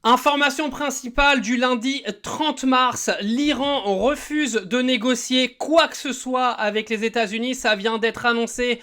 Information principale du lundi 30 mars, l'Iran refuse de négocier quoi que ce soit avec les États-Unis. Ça vient d'être annoncé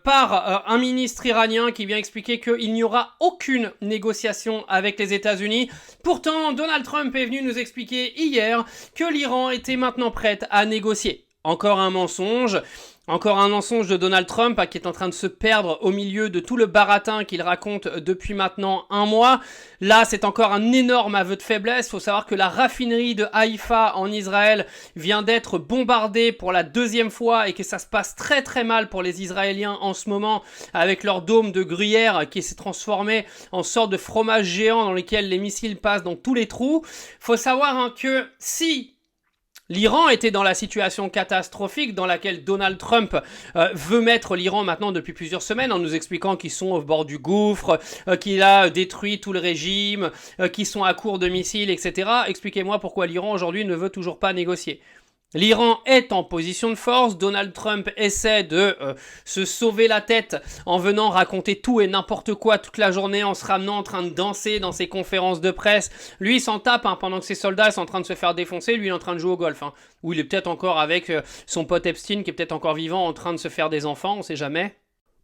par un ministre iranien qui vient expliquer qu'il n'y aura aucune négociation avec les États-Unis. Pourtant, Donald Trump est venu nous expliquer hier que l'Iran était maintenant prête à négocier. Encore un mensonge. Encore un mensonge de Donald Trump qui est en train de se perdre au milieu de tout le baratin qu'il raconte depuis maintenant un mois. Là, c'est encore un énorme aveu de faiblesse. Il faut savoir que la raffinerie de Haïfa en Israël vient d'être bombardée pour la deuxième fois et que ça se passe très très mal pour les Israéliens en ce moment avec leur dôme de gruyère qui s'est transformé en sorte de fromage géant dans lequel les missiles passent dans tous les trous. Il faut savoir que si l'Iran était dans la situation catastrophique dans laquelle Donald Trump veut mettre l'Iran maintenant depuis plusieurs semaines en nous expliquant qu'ils sont au bord du gouffre, qu'il a détruit tout le régime, qu'ils sont à court de missiles, etc. Expliquez-moi pourquoi l'Iran aujourd'hui ne veut toujours pas négocier. L'Iran est en position de force, Donald Trump essaie de se sauver la tête en venant raconter tout et n'importe quoi toute la journée, en se ramenant en train de danser dans ses conférences de presse. Lui il s'en tape pendant que ses soldats sont en train de se faire défoncer, lui il est en train de jouer au golf. Ou il est peut-être encore avec son pote Epstein qui est peut-être encore vivant en train de se faire des enfants, on sait jamais.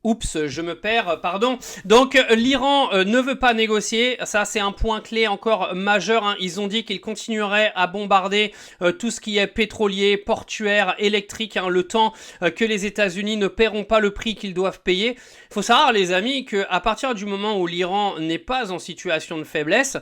Oups, je me perds, pardon. Donc l'Iran ne veut pas négocier, ça c'est un point clé encore majeur. Ils ont dit qu'ils continueraient à bombarder tout ce qui est pétrolier, portuaire, électrique, le temps que les États-Unis ne paieront pas le prix qu'ils doivent payer. Il faut savoir les amis qu'à partir du moment où l'Iran n'est pas en situation de faiblesse,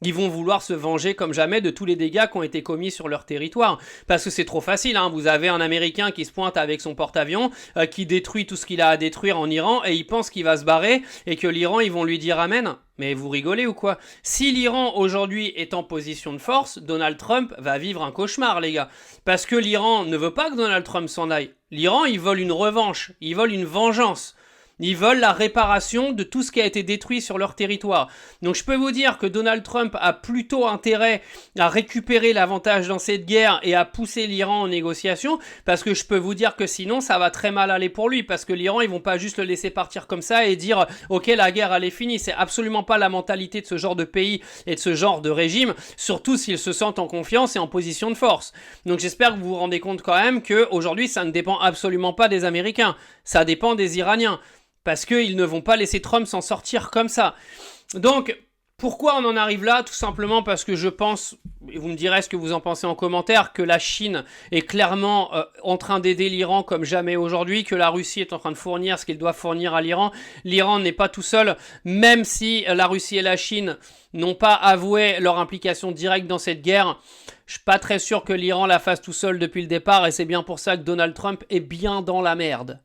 ils vont vouloir se venger comme jamais de tous les dégâts qui ont été commis sur leur territoire. Parce que c'est trop facile, vous avez un Américain qui se pointe avec son porte-avions, qui détruit tout ce qu'il a à détruire en Iran, et il pense qu'il va se barrer, et que l'Iran, ils vont lui dire amen. Mais vous rigolez ou quoi? Si l'Iran aujourd'hui est en position de force, Donald Trump va vivre un cauchemar, les gars. Parce que l'Iran ne veut pas que Donald Trump s'en aille. L'Iran, ils veulent une revanche, ils veulent une vengeance. Ils veulent la réparation de tout ce qui a été détruit sur leur territoire. Donc je peux vous dire que Donald Trump a plutôt intérêt à récupérer l'avantage dans cette guerre et à pousser l'Iran en négociation, parce que je peux vous dire que sinon ça va très mal aller pour lui, parce que l'Iran ils vont pas juste le laisser partir comme ça et dire ok la guerre elle est finie. C'est absolument pas la mentalité de ce genre de pays et de ce genre de régime, surtout s'ils se sentent en confiance et en position de force. Donc j'espère que vous vous rendez compte quand même que aujourd'hui ça ne dépend absolument pas des Américains, ça dépend des Iraniens. Parce qu'ils ne vont pas laisser Trump s'en sortir comme ça. Donc, pourquoi on en arrive là? Tout simplement parce que je pense, et vous me direz ce que vous en pensez en commentaire, que la Chine est clairement en train d'aider l'Iran comme jamais aujourd'hui, que la Russie est en train de fournir ce qu'il doit fournir à l'Iran. L'Iran n'est pas tout seul, même si la Russie et la Chine n'ont pas avoué leur implication directe dans cette guerre. Je suis pas très sûr que l'Iran la fasse tout seul depuis le départ, et c'est bien pour ça que Donald Trump est bien dans la merde.